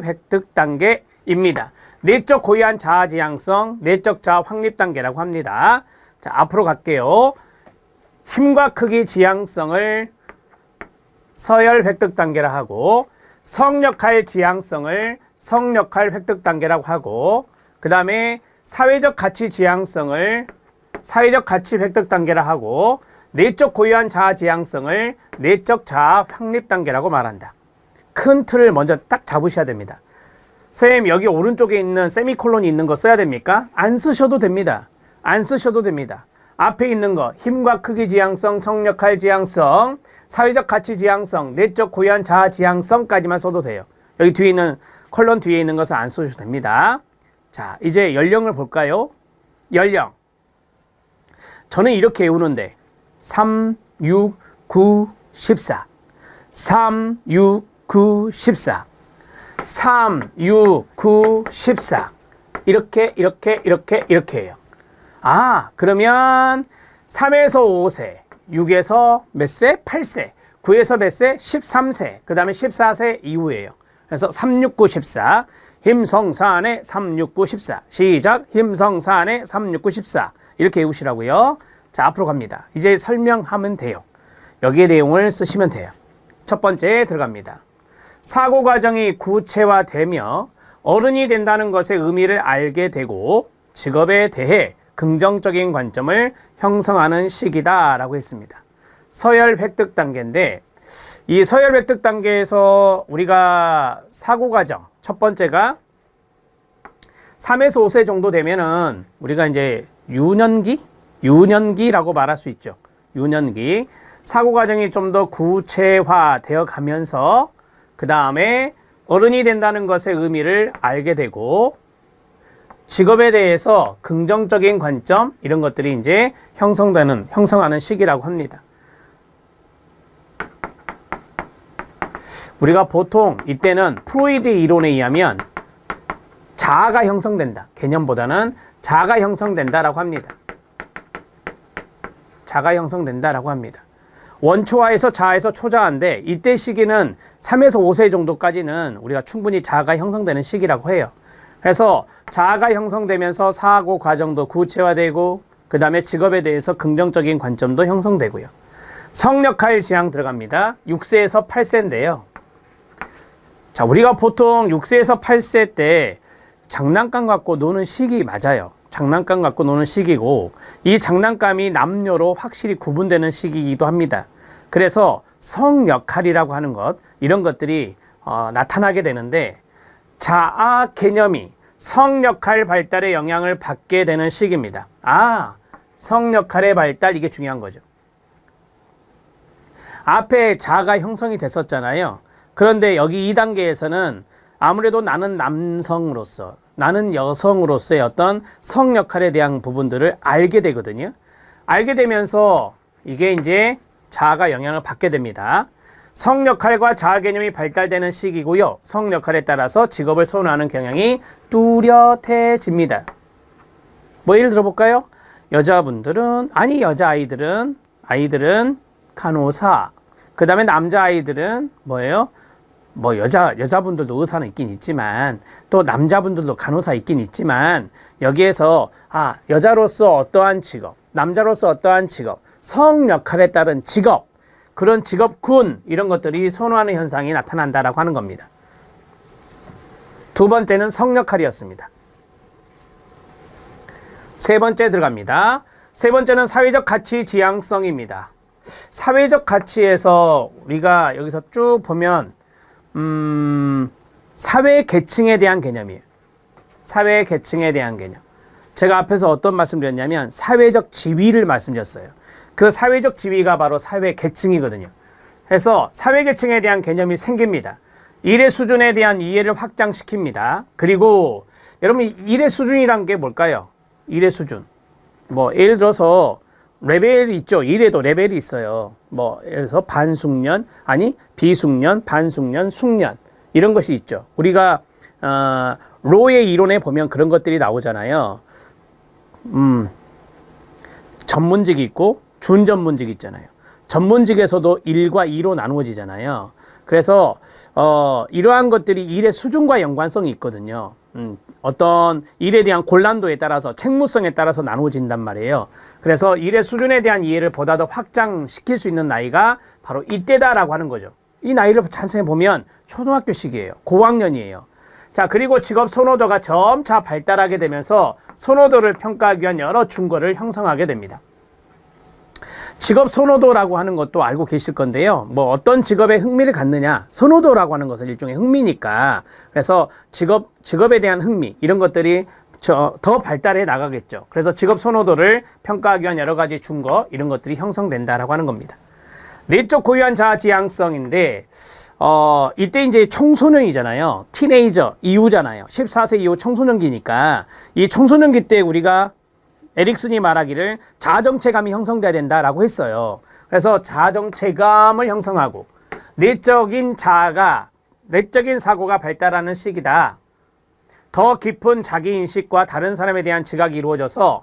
획득 단계입니다. 내적 고유한 자아 지향성, 내적 자아 확립 단계라고 합니다. 자, 앞으로 갈게요. 힘과 크기 지향성을 서열 획득 단계라 하고, 성역할 지향성을 성역할 획득 단계라고 하고, 그 다음에 사회적 가치 지향성을 사회적 가치 획득 단계라 하고, 내적 고유한 자아 지향성을 내적 자아 확립 단계라고 말한다. 큰 틀을 먼저 딱 잡으셔야 됩니다. 선생님, 여기 오른쪽에 있는 세미콜론이 있는 거 써야 됩니까? 안 쓰셔도 됩니다. 앞에 있는 거 힘과 크기 지향성, 성역할 지향성, 사회적 가치 지향성, 내적 고유한 자아 지향성까지만 써도 돼요. 여기 뒤에 있는 컬럼 뒤에 있는 것은 안 써도 됩니다. 자, 이제 연령을 볼까요? 연령. 저는 이렇게 외우는데 3, 6, 9, 14 3, 6, 9, 14 3, 6, 9, 14 이렇게 해요. 아, 그러면 3에서 5세, 6에서 몇 세? 8세, 9에서 몇 세? 13세, 그 다음에 14세 이후예요. 그래서 3, 6, 9, 14 힘성사안에 3, 6, 9, 14 시작. 힘성사안에 3, 6, 9, 14 이렇게 외우시라고요. 자, 앞으로 갑니다. 이제 설명하면 돼요. 여기에 내용을 쓰시면 돼요. 첫 번째 들어갑니다. 사고 과정이 구체화되며 어른이 된다는 것의 의미를 알게 되고 직업에 대해 긍정적인 관점을 형성하는 시기다 라고 했습니다. 서열 획득 단계인데, 이 서열 획득 단계에서 우리가 사고 과정 첫 번째가 3에서 5세 정도 되면은 우리가 이제 유년기라고 말할 수 있죠. 유년기. 사고 과정이 좀 더 구체화되어 가면서 그 다음에 어른이 된다는 것의 의미를 알게 되고 직업에 대해서 긍정적인 관점 이런 것들이 이제 형성하는 시기라고 합니다. 우리가 보통 이때는 프로이드의 이론에 의하면 자아가 형성된다. 개념보다는 자아가 형성된다라고 합니다. 자아가 형성된다라고 합니다. 원초화에서 자아에서 초자아인데 이때 시기는 3에서 5세 정도까지는 우리가 충분히 자아가 형성되는 시기라고 해요. 그래서 자아가 형성되면서 사고 과정도 구체화되고 그 다음에 직업에 대해서 긍정적인 관점도 형성되고요. 성역할 지향 들어갑니다. 6세에서 8세인데요. 자, 우리가 보통 6세에서 8세 때 장난감 갖고 노는 시기 맞아요. 장난감 갖고 노는 시기고 이 장난감이 남녀로 확실히 구분되는 시기이기도 합니다. 그래서 성역할이라고 하는 것 이런 것들이 나타나게 되는데 자아 개념이 성역할 발달에 영향을 받게 되는 시기입니다. 성역할의 발달 이게 중요한 거죠. 앞에 자아가 형성이 됐었잖아요. 그런데 여기 2단계에서는 아무래도 나는 남성으로서 나는 여성으로서의 어떤 성역할에 대한 부분들을 알게 되거든요. 알게 되면서 이게 이제 자아가 영향을 받게 됩니다. 성역할과 자아 개념이 발달되는 시기고요. 성역할에 따라서 직업을 선호하는 경향이 뚜렷해집니다. 뭐 예를 들어볼까요? 여자아이들은 간호사, 그 다음에 남자아이들은 뭐예요? 뭐 여자분들도 의사는 있긴 있지만 또 남자분들도 간호사 있긴 있지만 여기에서 여자로서 어떠한 직업, 남자로서 어떠한 직업, 성역할에 따른 직업, 그런 직업군 이런 것들이 선호하는 현상이 나타난다라고 하는 겁니다. 두 번째는 성역할이었습니다. 세 번째 들어갑니다. 세 번째는 사회적 가치 지향성입니다. 사회적 가치에서 우리가 여기서 쭉 보면 사회 계층에 대한 개념이에요. 사회 계층에 대한 개념. 제가 앞에서 어떤 말씀드렸냐면 사회적 지위를 말씀드렸어요. 그 사회적 지위가 바로 사회 계층이거든요. 그래서 사회 계층에 대한 개념이 생깁니다. 일의 수준에 대한 이해를 확장시킵니다. 그리고 여러분 일의 수준이란 게 뭘까요? 일의 수준. 뭐 예를 들어서 레벨이 있죠. 일에도 레벨이 있어요. 뭐 예를 들어서 반숙련, 비숙련, 반숙련, 숙련 이런 것이 있죠. 우리가 로의 이론에 보면 그런 것들이 나오잖아요. 전문직이 있고 준전문직이 있잖아요. 전문직에서도 1과 2로 나누어지잖아요. 그래서 이러한 것들이 일의 수준과 연관성이 있거든요. 어떤 일에 대한 곤란도에 따라서 책무성에 따라서 나누어진단 말이에요. 그래서 일의 수준에 대한 이해를 보다 더 확장시킬 수 있는 나이가 바로 이때다라고 하는 거죠. 이 나이를 찬찬히 보면 초등학교 시기예요. 고학년이에요. 자, 그리고 직업 선호도가 점차 발달하게 되면서 선호도를 평가하기 위한 여러 충고를 형성하게 됩니다. 직업 선호도라고 하는 것도 알고 계실 건데요. 뭐 어떤 직업에 흥미를 갖느냐, 선호도라고 하는 것은 일종의 흥미니까 그래서 직업에 대한 흥미 이런 것들이 더 발달해 나가겠죠. 그래서 직업 선호도를 평가하기 위한 여러 가지 충고 이런 것들이 형성된다라고 하는 겁니다. 내적 고유한 자아 지향성인데 이때 이제 청소년이잖아요. 티네이저 이후잖아요. 14세 이후 청소년기니까 이 청소년기 때 우리가 에릭슨이 말하기를 자아정체감이 형성돼야 된다라고 했어요. 그래서 자아정체감을 형성하고 내적인 사고가 발달하는 시기다. 더 깊은 자기인식과 다른 사람에 대한 지각이 이루어져서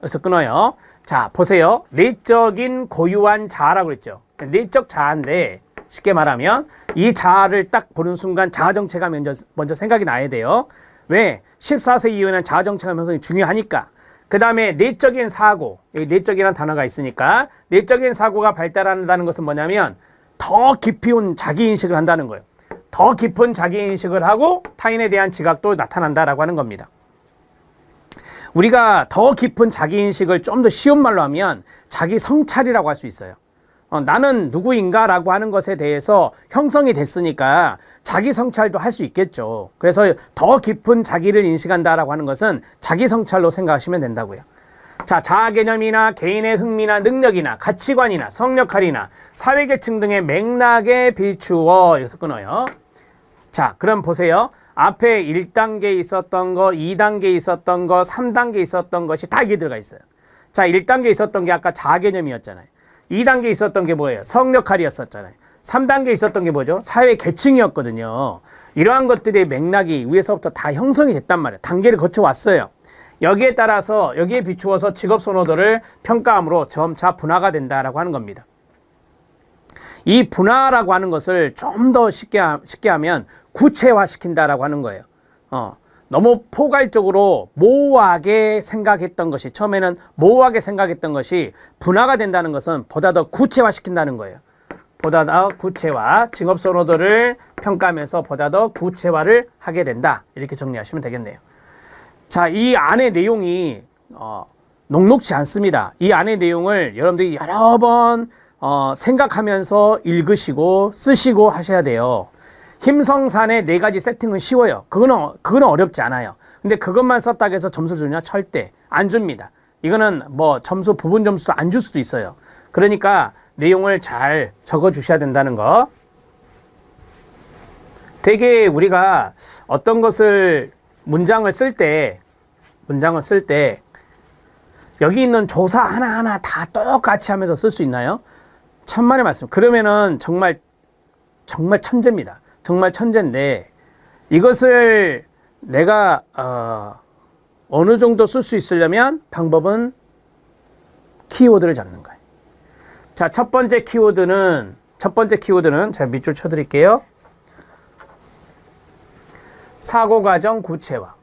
여기서 끊어요. 자, 보세요. 내적인 고유한 자아라고 그랬죠. 내적 자아인데 쉽게 말하면 이 자아를 딱 보는 순간 자아정체감이 먼저 생각이 나야 돼요. 왜? 14세 이후에는 자아정체감 형성이 중요하니까. 그 다음에 내적인 사고, 여기 내적이라는 단어가 있으니까 내적인 사고가 발달한다는 것은 뭐냐면 더 깊이 온 자기인식을 한다는 거예요. 더 깊은 자기인식을 하고 타인에 대한 지각도 나타난다라고 하는 겁니다. 우리가 더 깊은 자기인식을 좀 더 쉬운 말로 하면 자기 성찰이라고 할 수 있어요. 나는 누구인가 라고 하는 것에 대해서 형성이 됐으니까 자기 성찰도 할 수 있겠죠. 그래서 더 깊은 자기를 인식한다라고 하는 것은 자기 성찰로 생각하시면 된다고요. 자, 자아 개념이나 개인의 흥미나 능력이나 가치관이나 성역할이나 사회계층 등의 맥락에 비추어 여기서 끊어요. 자, 그럼 보세요. 앞에 1단계에 있었던 거, 2단계에 있었던 거, 3단계에 있었던 것이 다 이게 들어가 있어요. 자, 1단계에 있었던 게 아까 자개념이었잖아요. 2단계에 있었던 게 뭐예요? 성역할이었었잖아요. 3단계에 있었던 게 뭐죠? 사회 계층이었거든요. 이러한 것들의 맥락이 위에서부터 다 형성이 됐단 말이에요. 단계를 거쳐왔어요. 여기에 따라서 여기에 비추어서 직업 선호도를 평가함으로 점차 분화가 된다라고 하는 겁니다. 이 분화라고 하는 것을 좀 더 쉽게 하면 구체화시킨다라고 하는 거예요. 너무 포괄적으로 모호하게 생각했던 것이 처음에는 모호하게 생각했던 것이 분화가 된다는 것은 보다 더 구체화시킨다는 거예요. 보다 더 구체화, 직업 선호도를 평가하면서 보다 더 구체화를 하게 된다. 이렇게 정리하시면 되겠네요. 자, 이 안의 내용이 녹록지 않습니다. 이 안의 내용을 여러분들이 여러 번 생각하면서 읽으시고 쓰시고 하셔야 돼요. 힘성산의 4가지 세팅은 쉬워요. 그거는 어렵지 않아요. 근데 그것만 썼다고 해서 점수 주냐? 절대 안 줍니다. 이거는 뭐 점수, 부분 점수도 안 줄 수도 있어요. 그러니까 내용을 잘 적어 주셔야 된다는 거. 되게 우리가 어떤 것을 문장을 쓸 때 여기 있는 조사 하나하나 다 똑같이 하면서 쓸 수 있나요? 천만의 말씀. 그러면은 정말 천재입니다. 정말 천재인데 이것을 내가 어느 정도 쓸 수 있으려면 방법은 키워드를 잡는 거예요. 자, 첫 번째 키워드는 제가 밑줄 쳐드릴게요. 사고과정 구체화.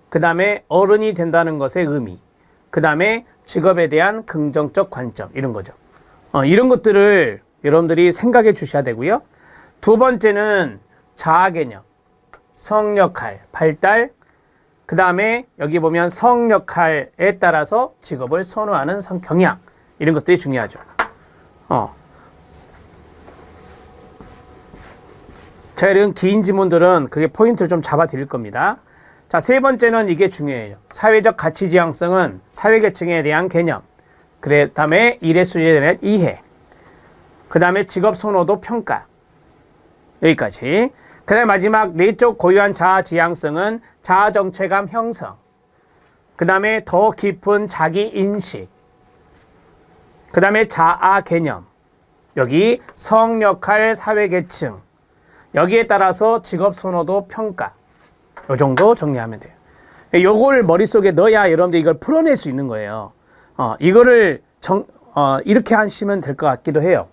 그 다음에 어른이 된다는 것의 의미. 그 다음에 직업에 대한 긍정적 관점. 이런 거죠. 이런 것들을 여러분들이 생각해 주셔야 되고요. 두 번째는 자아개념, 성역할, 발달. 그 다음에 여기 보면 성역할에 따라서 직업을 선호하는 성경향. 이런 것들이 중요하죠. 자, 이런 긴 지문들은 그게 포인트를 좀 잡아 드릴 겁니다. 자, 세 번째는 이게 중요해요. 사회적 가치 지향성은 사회계층에 대한 개념. 그 다음에 일의 수준에 대한 이해. 그 다음에 직업 선호도 평가. 여기까지. 그 다음에 마지막 내적 고유한 자아 지향성은 자아 정체감 형성. 그 다음에 더 깊은 자기 인식. 그 다음에 자아 개념. 여기 성역할 사회계층. 여기에 따라서 직업 선호도 평가. 요 정도 정리하면 돼요. 요걸 머릿속에 넣어야 여러분들 이걸 풀어낼 수 있는 거예요. 이거를 이렇게 하시면 될 것 같기도 해요.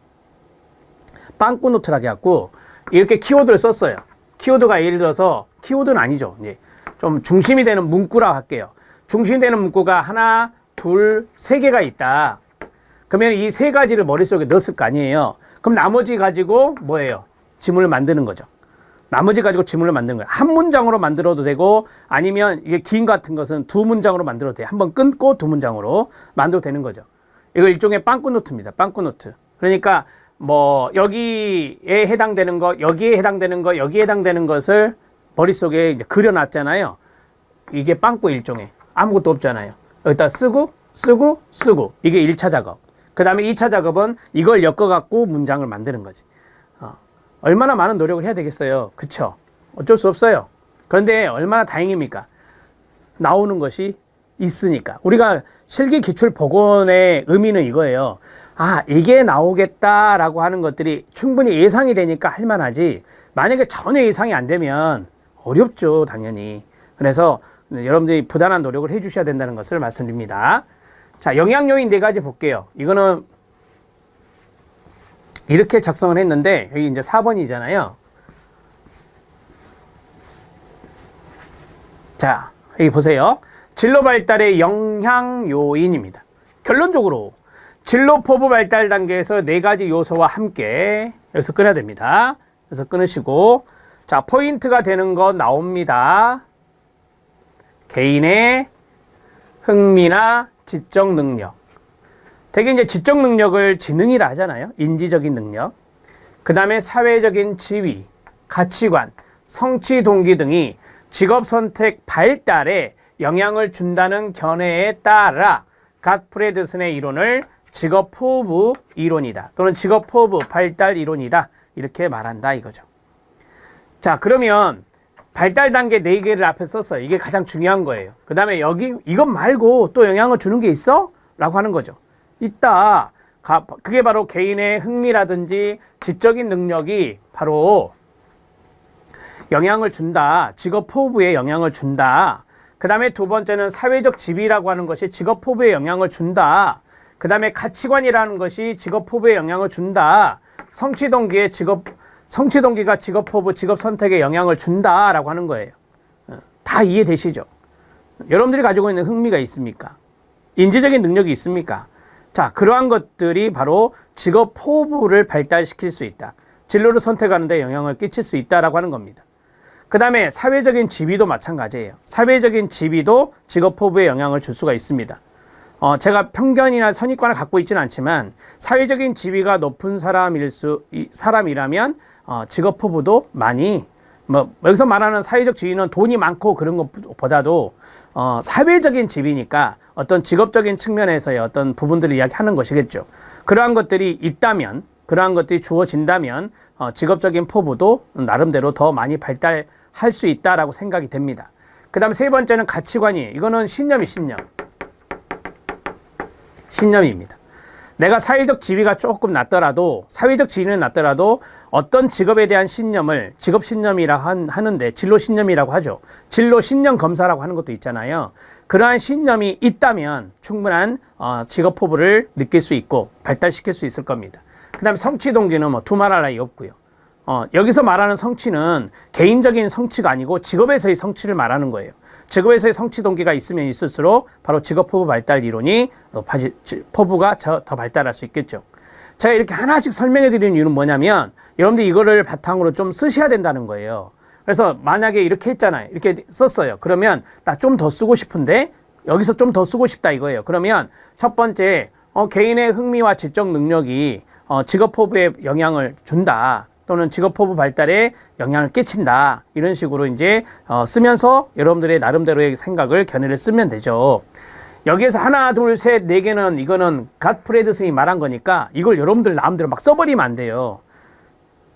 빵꾸노트라고 해갖고 이렇게 키워드를 썼어요. 키워드가 예를 들어서 키워드는 아니죠. 이제 좀 중심이 되는 문구라고 할게요. 중심이 되는 문구가 하나, 둘, 세 개가 있다. 그러면 이 세 가지를 머릿속에 넣었을 거 아니에요. 그럼 나머지 가지고 뭐예요? 지문을 만드는 거죠. 나머지 가지고 지문을 만드는 거예요. 한 문장으로 만들어도 되고 아니면 이게 긴 같은 것은 두 문장으로 만들어도 돼요. 한번 끊고 두 문장으로 만들어도 되는 거죠. 이거 일종의 빵꾸노트입니다. 빵꾸노트. 그러니까 뭐 여기에 해당되는 거, 여기에 해당되는 거, 여기에 해당되는 것을 머릿속에 이제 그려놨잖아요. 이게 빵꾸 일종의 아무것도 없잖아요. 여기다 쓰고 이게 1차 작업. 그 다음에 2차 작업은 이걸 엮어갖고 문장을 만드는 거지. 얼마나 많은 노력을 해야 되겠어요. 그쵸? 어쩔 수 없어요. 그런데 얼마나 다행입니까? 나오는 것이 있으니까. 우리가 실기기출보건의 의미는 이거예요. 아, 이게 나오겠다라고 하는 것들이 충분히 예상이 되니까 할만하지, 만약에 전혀 예상이 안 되면 어렵죠, 당연히. 그래서 여러분들이 부단한 노력을 해 주셔야 된다는 것을 말씀드립니다. 자, 영향요인 4가지 볼게요. 이거는 이렇게 작성을 했는데 여기 이제 4번이잖아요. 자, 여기 보세요. 진로 발달의 영향 요인입니다. 결론적으로 진로 포부 발달 단계에서 4가지 요소와 함께 여기서 끊어야 됩니다. 그래서 끊으시고, 자, 포인트가 되는 거 나옵니다. 개인의 흥미나 지적 능력. 되게 이제 지적 능력을 지능이라 하잖아요. 인지적인 능력. 그 다음에 사회적인 지위, 가치관, 성취 동기 등이 직업 선택 발달에 영향을 준다는 견해에 따라 갓프레드슨의 이론을 직업 포부 이론이다. 또는 직업 포부 발달 이론이다. 이렇게 말한다 이거죠. 자, 그러면 발달 단계 4개를 앞에 썼어요. 이게 가장 중요한 거예요. 그 다음에 여기 이것 말고 또 영향을 주는 게 있어? 라고 하는 거죠. 있다. 그게 바로 개인의 흥미라든지 지적인 능력이 바로 영향을 준다. 직업 포부에 영향을 준다. 그 다음에 두 번째는 사회적 지위라고 하는 것이 직업 포부에 영향을 준다. 그 다음에 가치관이라는 것이 직업 포부에 영향을 준다. 성취 동기가 직업 포부, 직업 선택에 영향을 준다라고 하는 거예요. 다 이해되시죠? 여러분들이 가지고 있는 흥미가 있습니까? 인지적인 능력이 있습니까? 자, 그러한 것들이 바로 직업 포부를 발달시킬 수 있다. 진로를 선택하는 데 영향을 끼칠 수 있다라고 하는 겁니다. 그 다음에 사회적인 지위도 마찬가지예요. 사회적인 지위도 직업 포부에 영향을 줄 수가 있습니다. 제가 편견이나 선입관을 갖고 있지는 않지만 사회적인 지위가 높은 사람이라면 직업 포부도 많이 여기서 말하는 사회적 지위는 돈이 많고 그런 것보다도 사회적인 지위니까 어떤 직업적인 측면에서의 어떤 부분들을 이야기하는 것이겠죠. 그러한 것들이 있다면, 그러한 것들이 주어진다면 직업적인 포부도 나름대로 더 많이 발달할 수 있다라고 생각이 됩니다. 그 다음 세 번째는 가치관이에요. 이거는 신념입니다. 내가 사회적 지위가 조금 낮더라도, 사회적 지위는 낮더라도 어떤 직업에 대한 신념을 직업 신념이라 하는데 진로 신념이라고 하죠. 진로 신념 검사라고 하는 것도 있잖아요. 그러한 신념이 있다면 충분한 직업 포부를 느낄 수 있고 발달시킬 수 있을 겁니다. 그 다음에 성취 동기는 두말할 나위 없고요. 여기서 말하는 성취는 개인적인 성취가 아니고 직업에서의 성취를 말하는 거예요. 직업에서의 성취 동기가 있으면 있을수록 바로 직업 포부 발달 이론이 포부가 더 발달할 수 있겠죠. 제가 이렇게 하나씩 설명해 드리는 이유는 뭐냐면 여러분들 이거를 바탕으로 좀 쓰셔야 된다는 거예요. 그래서 만약에 이렇게 했잖아요. 이렇게 썼어요. 그러면 나 좀 더 쓰고 싶은데 여기서 좀 더 쓰고 싶다 이거예요. 그러면 첫 번째 개인의 흥미와 지적 능력이 직업 포부에 영향을 준다. 또는 직업 포부 발달에 영향을 끼친다. 이런 식으로 이제 쓰면서 여러분들의 나름대로의 생각을 견해를 쓰면 되죠. 여기에서 하나, 둘, 셋, 네 개는 이거는 갓프레드 스님이 말한 거니까 이걸 여러분들 마음대로 막 써버리면 안 돼요.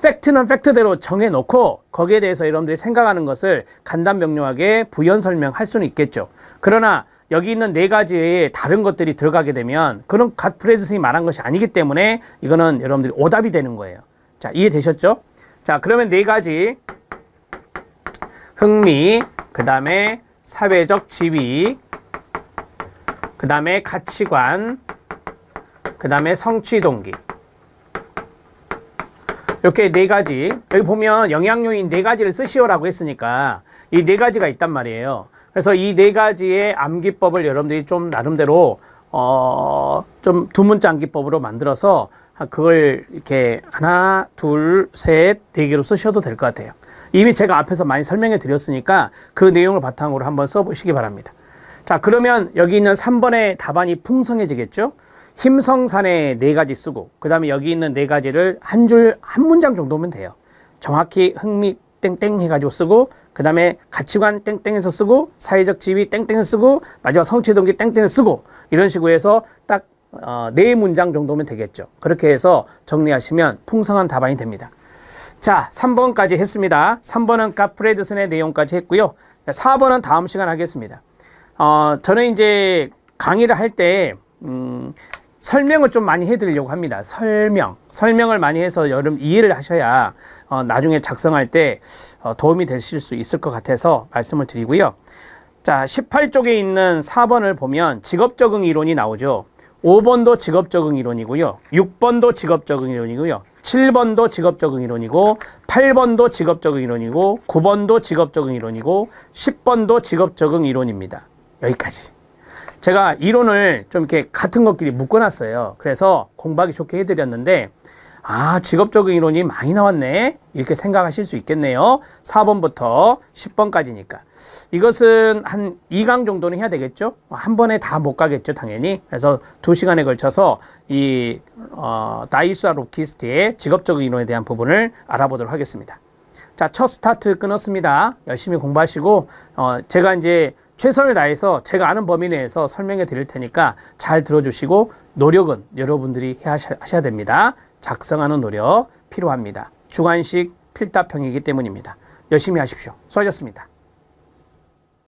팩트는 팩트대로 정해놓고 거기에 대해서 여러분들이 생각하는 것을 간단명료하게 부연 설명할 수는 있겠죠. 그러나 여기 있는 네 가지의 다른 것들이 들어가게 되면 그런 갓프레드 스님이 말한 것이 아니기 때문에 이거는 여러분들이 오답이 되는 거예요. 자, 이해되셨죠? 자, 그러면 네 가지. 흥미, 그 다음에 사회적 지위, 그 다음에 가치관, 그 다음에 성취 동기. 이렇게 네 가지. 여기 보면 영향요인 네 가지를 쓰시오라고 했으니까 이 네 가지가 있단 말이에요. 그래서 이 네 가지의 암기법을 여러분들이 좀 나름대로 좀 두 문자 암기법으로 만들어서 그걸 이렇게 하나, 둘, 셋, 네 개로 쓰셔도 될 것 같아요. 이미 제가 앞에서 많이 설명해 드렸으니까 그 내용을 바탕으로 한번 써보시기 바랍니다. 자, 그러면 여기 있는 3번의 답안이 풍성해지겠죠? 힘성산에 네 가지 쓰고, 그 다음에 여기 있는 네 가지를 한 문장 정도면 돼요. 정확히 흥미 땡땡 해가지고 쓰고, 그 다음에 가치관 땡땡해서 쓰고, 사회적 지위 땡땡 쓰고, 마지막 성취동기 땡땡 쓰고, 이런 식으로 해서 딱 네 문장 정도면 되겠죠. 그렇게 해서 정리하시면 풍성한 답안이 됩니다. 자, 3번까지 했습니다. 3번은 갓프레드슨의 내용까지 했고요. 4번은 다음 시간 하겠습니다. 저는 이제 강의를 할 때 설명을 좀 많이 해드리려고 합니다. 설명을 많이 해서 여러분 이해를 하셔야 나중에 작성할 때 도움이 되실 수 있을 것 같아서 말씀을 드리고요. 자, 18쪽에 있는 4번을 보면 직업적응 이론이 나오죠. 5번도 직업적응 이론이고요. 6번도 직업적응 이론이고요. 7번도 직업적응 이론이고, 8번도 직업적응 이론이고, 9번도 직업적응 이론이고, 10번도 직업적응 이론입니다. 여기까지. 제가 이론을 좀 이렇게 같은 것끼리 묶어놨어요. 그래서 공부하기 좋게 해드렸는데, 직업적응 이론이 많이 나왔네. 이렇게 생각하실 수 있겠네요. 4번부터 10번까지니까. 이것은 한 2강 정도는 해야 되겠죠? 한 번에 다 못 가겠죠, 당연히. 그래서 2시간에 걸쳐서 이 다이수아 로키스트의 직업적응 이론에 대한 부분을 알아보도록 하겠습니다. 자, 첫 스타트 끊었습니다. 열심히 공부하시고, 제가 이제 최선을 다해서 제가 아는 범위 내에서 설명해 드릴 테니까 잘 들어주시고, 노력은 여러분들이 하셔야 됩니다. 작성하는 노력 필요합니다. 주관식 필답형이기 때문입니다. 열심히 하십시오. 수고하셨습니다.